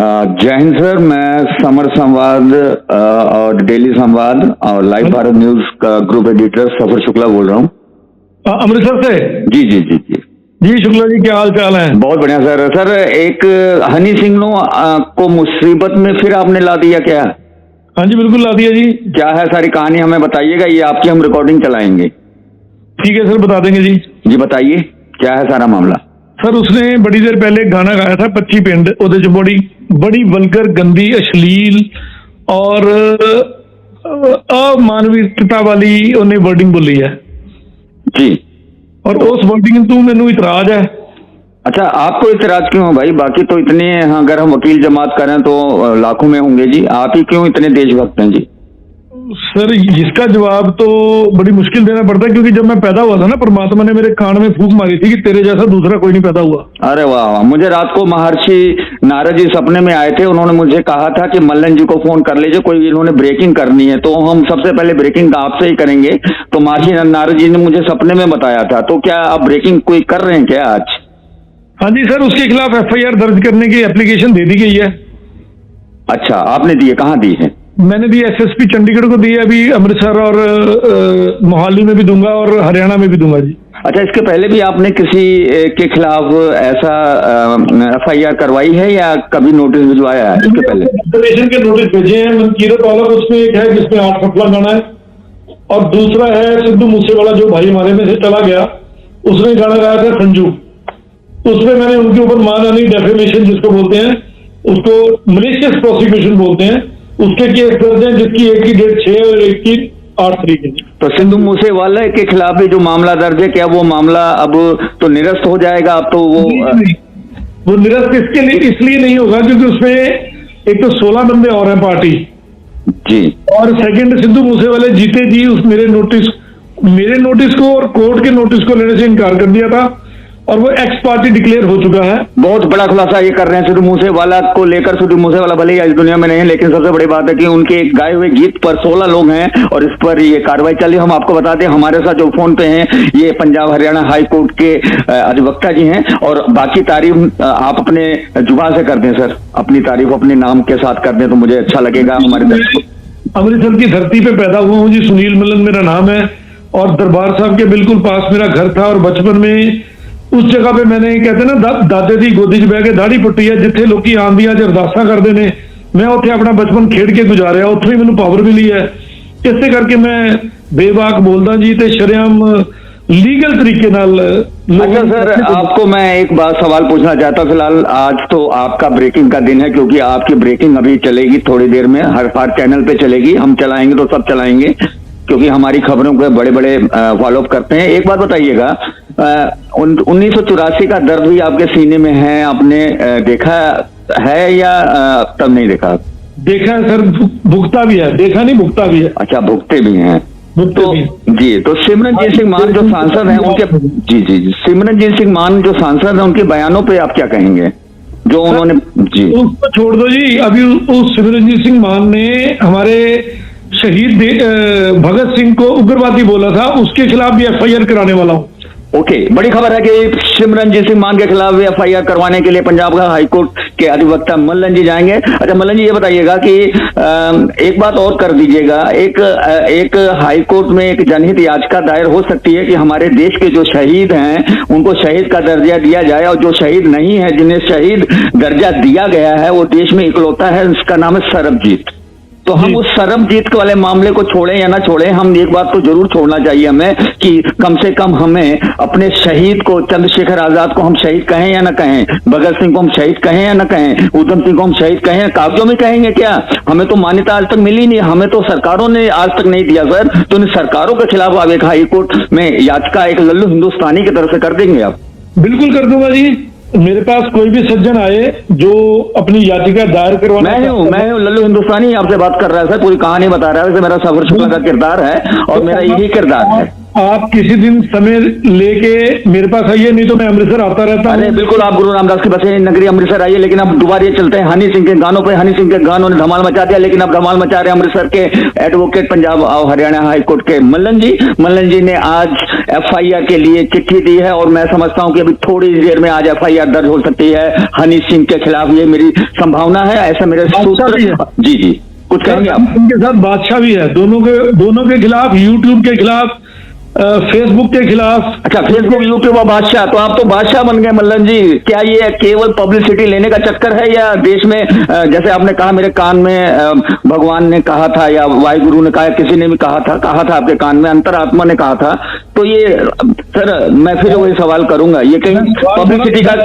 जय हिंद सर, मैं समर संवाद और डेली संवाद और लाइव भारत न्यूज का ग्रुप एडिटर सफर शुक्ला बोल रहा हूँ अमृतसर से। जी जी जी जी जी शुक्ला जी, क्या हाल चाल है? बहुत बढ़िया सर। सर एक हनी सिंह को मुसीबत में फिर आपने ला दिया क्या? हाँ जी बिल्कुल ला दिया जी। क्या है सारी कहानी, हमें बताइएगा, ये आपकी हम रिकॉर्डिंग चलाएंगे। ठीक है सर, बता देंगे जी। जी बताइए क्या है सारा मामला। सर उसने बड़ी देर पहले एक गाना गाया था 25 पिंड, ਉਹਦੇ ਚ बड़ी वल्गर गंदी अश्लील और अमानविकता वाली उन्हें वर्डिंग बोली है जी, और उस वर्डिंग तू मैनू इतराज है। अच्छा आपको इतराज क्यों है भाई? बाकी तो इतने हैं, अगर हम वकील जमात करें तो लाखों में होंगे जी, आप ही क्यों इतने देशभक्त हैं जी? सर इसका जवाब तो बड़ी मुश्किल देना पड़ता है, क्योंकि जब मैं पैदा हुआ था ना, परमात्मा ने मेरे कान में फूंक मारी थी कि तेरे जैसा दूसरा कोई नहीं पैदा हुआ। अरे वाह वाह, मुझे रात को महर्षि नारद जी सपने में आए थे, उन्होंने मुझे कहा था कि मल्लन जी को फोन कर लीजिए, कोई इन्होंने ब्रेकिंग करनी है। तो हम सबसे पहले ब्रेकिंग आपसे ही करेंगे। तो महर्षि नारद जी ने मुझे सपने में बताया था, तो क्या आप ब्रेकिंग कोई कर रहे हैं क्या आज? हाँ जी सर, उसके खिलाफ FIR दर्ज करने की एप्लीकेशन दे दी गई है। अच्छा आपने दी है, कहाँ दी है? मैंने दी SSP चंडीगढ़ को दी है, अभी अमृतसर और मोहाली में भी दूंगा और हरियाणा में भी दूंगा जी। अच्छा, इसके पहले भी आपने किसी के खिलाफ ऐसा FIR करवाई है या कभी नोटिस भिजवाया है इसके पहले? डिफेमेशन के नोटिस भेजे हैं। मनकीरत औलख उसमें एक है जिसमें 8 फटला गाना है, और दूसरा है सिद्धू मूसेवाला जो भाई हमारे में से चला गया, उसने गाना गाया था संजू। उसमें मैंने उनके ऊपर मानहानि डेफेमेशन जिसको बोलते हैं, उसको मलिशियस प्रोसिक्यूशन बोलते हैं, उसके केस दर्ज हैं, जिसकी एक की डेट 6 और एक की 8 तारीख है। तो सिद्धू मूसेवाला के खिलाफ भी जो मामला दर्ज है, क्या वो मामला अब तो निरस्त हो जाएगा? अब तो वो निरस्त इसके लिए इसलिए नहीं होगा क्योंकि उसमें एक तो 16 बंदे और हैं पार्टी जी, और सेकंड सिद्धू मूसेवाले जीते जी उस मेरे नोटिस को और कोर्ट के नोटिस को लेने से इनकार कर दिया था, और वो एक्स पार्टी डिक्लेयर हो चुका है। बहुत बड़ा खुलासा ये कर रहे हैं सिद्धू मूसेवाला को लेकर। सिद्धू मूसेवाला भले ही आज दुनिया में नहीं है, लेकिन सबसे बड़ी बात है कि उनके गाए हुए गीत पर 16 लोग हैं और इस पर ये कार्रवाई चली। हम आपको बता दें, हमारे साथ जो फोन पे हैं ये पंजाब हरियाणा हाई कोर्ट के अधिवक्ता जी हैं, और बाकी तारीफ आप अपने जुबान से कर दें सर, अपनी तारीफ अपने नाम के साथ कर दें तो मुझे अच्छा लगेगा। हमारे अमृतसर की धरती पे पैदा हुआ हूँ जी, सुनील मिलन मेरा नाम है, और दरबार साहब के बिल्कुल पास मेरा घर था, और बचपन में उस जगह पे मैंने कहते ना दादे दी गोदी च बह के दाढ़ी पुट्टी है, जिथे लोग आंदियां च अरदासा करते हैं, मैं उत्थे अपना बचपन खेड के गुजारिया, उत्थों ही मैनू पावर मिली है। इसे करके मैं बेबाक बोलदा जी, ते शरेआम लीगल तरीके नाल। अच्छा सर, आपको मैं एक बात सवाल पूछना चाहता हूं। फिलहाल आज तो आपका ब्रेकिंग का दिन है, क्योंकि आपकी ब्रेकिंग अभी चलेगी थोड़ी देर में, हर चैनल पे चलेगी, हम चलाएंगे तो सब चलाएंगे, क्योंकि हमारी खबरों को बड़े बड़े फॉलोअप करते हैं। एक बात बताइएगा, 1984 का दर्द भी आपके सीने में है, आपने देखा है या तब नहीं देखा? देखा है सर, भुगता भी है, देखा नहीं भुगता भी है। अच्छा, भुगते भी हैं तो जी। तो सिमरनजीत सिंह मान जो सांसद हैं उनके, जी जी जी, सिमरनजीत सिंह मान जो सांसद हैं उनके बयानों पे आप क्या कहेंगे जो उन्होंने? जी उसको छोड़ दो जी, अभी उस सिमरनजीत सिंह मान ने हमारे शहीद भगत सिंह को उग्रवादी बोला था, उसके खिलाफ भी FIR कराने वाला हूँ। ओके, बड़ी खबर है कि सिमरनजीत सिंह मान के खिलाफ भी FIR करवाने के लिए पंजाब का हाईकोर्ट के अधिवक्ता मल्लन जी जाएंगे। अच्छा मल्लन जी, ये बताइएगा कि एक बात और कर दीजिएगा, एक हाईकोर्ट में एक जनहित याचिका दायर हो सकती है कि हमारे देश के जो शहीद हैं उनको शहीद का दर्जा दिया जाए, और जो शहीद नहीं है, जिन्हें शहीद दर्जा दिया गया है, वो देश में इकलौता है, उसका नाम है सरबजीत। तो हम उस सरबजीत वाले मामले को छोड़ें या ना छोड़ें, हम एक बात तो जरूर छोड़ना चाहिए हमें कि कम से कम हमें अपने शहीद को, चंद्रशेखर आजाद को हम शहीद कहें या ना कहें, भगत सिंह को हम शहीद कहें या ना कहें, उधम सिंह को हम शहीद कहें, कागजों में कहेंगे क्या? हमें तो मान्यता आज तक मिली नहीं, हमें तो सरकारों ने आज तक नहीं दिया सर। तो इन सरकारों के खिलाफ आप एक हाई कोर्ट में याचिका एक लल्लू हिंदुस्तानी की तरफ से कर देंगे आप? बिल्कुल कर दूंगा जी। मेरे पास कोई भी सज्जन आए जो अपनी याचिका दायर करवाना, मैं हूँ लल्लू हिंदुस्तानी, आपसे बात कर रहा है सर, पूरी कहानी बता रहा है। वैसे मेरा सफर शुक्ला का किरदार है और मेरा यही किरदार है। आप किसी दिन समय लेके मेरे पास आइए, नहीं तो मैं अमृतसर आता रहता अरे हूँ। बिल्कुल, आप गुरु रामदास की बसे नगरी अमृतसर आइए, लेकिन अब दोबारा ये चलते हैं हनी सिंह के गानों पे। हनी सिंह के गानों ने धमाल मचा दिया, लेकिन अब धमाल मचा रहे हैं अमृतसर के एडवोकेट पंजाब और हरियाणा हाईकोर्ट के मल्लन जी। मल्लन जी ने आज एफआईआर के लिए चिट्ठी दी है और मैं समझता हूं कि अभी थोड़ी देर में आज एफआईआर दर्ज हो सकती है हनी सिंह के खिलाफ। ये मेरी संभावना है, ऐसा मेरे सूत्र। जी जी, कुछ कहेंगे आप? उनके साथ बादशाह भी है, दोनों के खिलाफ, यूट्यूब के खिलाफ, फेसबुक के खिलाफ। अच्छा, फेसबुक, यूट्यूब और बादशाह, तो आप तो बादशाह बन गए मल्लन जी। क्या ये केवल पब्लिसिटी लेने का चक्कर है, या देश में जैसे आपने कहा मेरे कान में भगवान ने कहा था या वाहिगुरु ने कहा, किसी ने भी कहा था आपके कान में, अंतरात्मा ने कहा था, तो ये सर मैं फिर वही सवाल करूंगा, ये कहीं पब्लिसिटी का?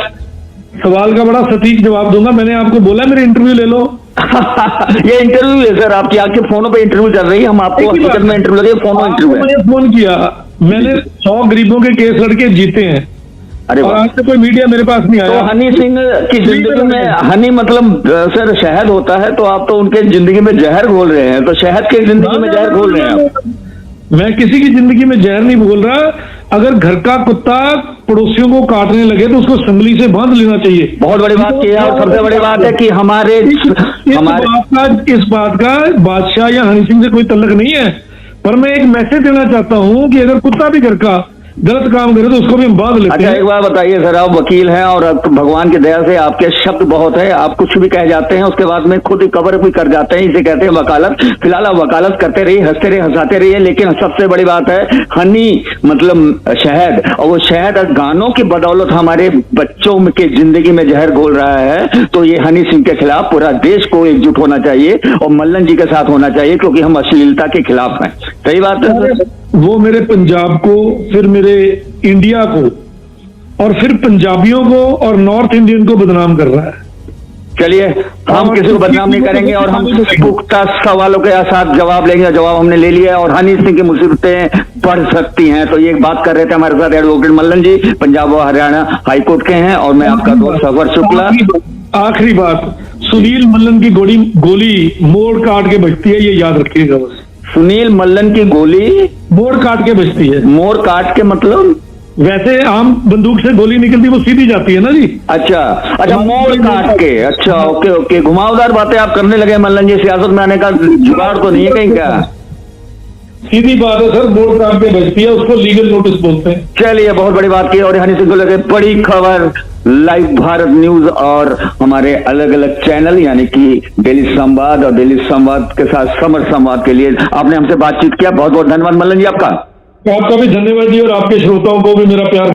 सवाल का बड़ा सटीक जवाब दूंगा। मैंने आपको बोला मेरे इंटरव्यू ले लो। ये इंटरव्यू है सर, आपके फोनों पे इंटरव्यू चल रही है, हम आपको हकीकत में इंटरव्यू लगे, फोनों इंटरव्यू है। मैंने फोन किया, मैंने 100 गरीबों के केस लड़के जीते हैं। अरे और आज से कोई मीडिया मेरे पास नहीं तो आया। हनी सिंह की जिंदगी में, हनी मतलब सर शहद होता है, तो आप तो उनके जिंदगी में जहर घोल रहे हैं, तो शहद की जिंदगी में जहर घोल रहे हैं आप। मैं किसी की जिंदगी में जहर नहीं बोल रहा। अगर घर का कुत्ता पड़ोसियों को काटने लगे तो उसको संगली से बांध लेना चाहिए। बहुत बड़ी बात की है, और सबसे बड़ी बात है कि इस बात का बादशाह या हनी सिंह से कोई तल्लक नहीं है, पर मैं एक मैसेज देना चाहता हूं कि अगर कुत्ता भी घर का गलत काम करे तो उसको भी हम बांध लेते अच्छा, हैं। एक बात बताइए सर, आप वकील हैं और भगवान की दया से आपके शब्द बहुत है, आप कुछ भी कह जाते हैं उसके बाद में खुद ही कवर भी कर जाते हैं, इसे कहते हैं वकालत। फिलहाल आप वकालत करते रहिए, हंसते रहिए, हंसाते रहिए, लेकिन सबसे बड़ी बात है हनी मतलब शहद, और वो शहद गानों की बदौलत हमारे बच्चों के जिंदगी में जहर घोल रहा है। तो ये हनी सिंह के खिलाफ पूरा देश को एकजुट होना चाहिए और मल्लन जी के साथ होना चाहिए, क्योंकि हम अश्लीलता के खिलाफ हैं। सही बात है सर? वो मेरे पंजाब को, फिर मेरे इंडिया को, और फिर पंजाबियों को और नॉर्थ इंडियन को बदनाम कर रहा है। चलिए, हम किसी को बदनाम नहीं करेंगे और हम पुख्ता सवालों के साथ जवाब लेंगे। जवाब हमने ले लिया है और हनी सिंह की मुसीबतें बढ़ सकती हैं। तो ये बात कर रहे थे हमारे साथ एडवोकेट मल्लन जी, पंजाब और हरियाणा हाईकोर्ट के हैं, और मैं आपका दोस्त सफर शुक्ला। आखिरी बात, सुनील मल्लन की गोली मोड़ काट के बचती है, ये याद रखिएगा बस। सुनील मल्लन की गोली मोड़ काट के बचती है। मोड़ काट के मतलब? वैसे आम बंदूक से गोली निकलती वो सीधी जाती है ना जी। अच्छा, मोड़ काट के। अच्छा, ओके, घुमावदार बातें आप करने लगे मल्लन जी। सियासत में आने का जुगाड़ तो नहीं है कहीं का? सीधी बात है सर, मोड़ काट के बचती है, उसको लीगल नोटिस बोलते हैं। चलिए, बहुत बड़ी बात की, और हनी सिंह को लगे बड़ी खबर। लाइव भारत न्यूज और हमारे अलग अलग चैनल यानी कि डेली संवाद और डेली संवाद के साथ समर संवाद के लिए आपने हमसे बातचीत किया, बहुत बहुत धन्यवाद मल्लन जी आपका। आपका भी धन्यवाद जी, और आपके श्रोताओं को भी मेरा प्यार।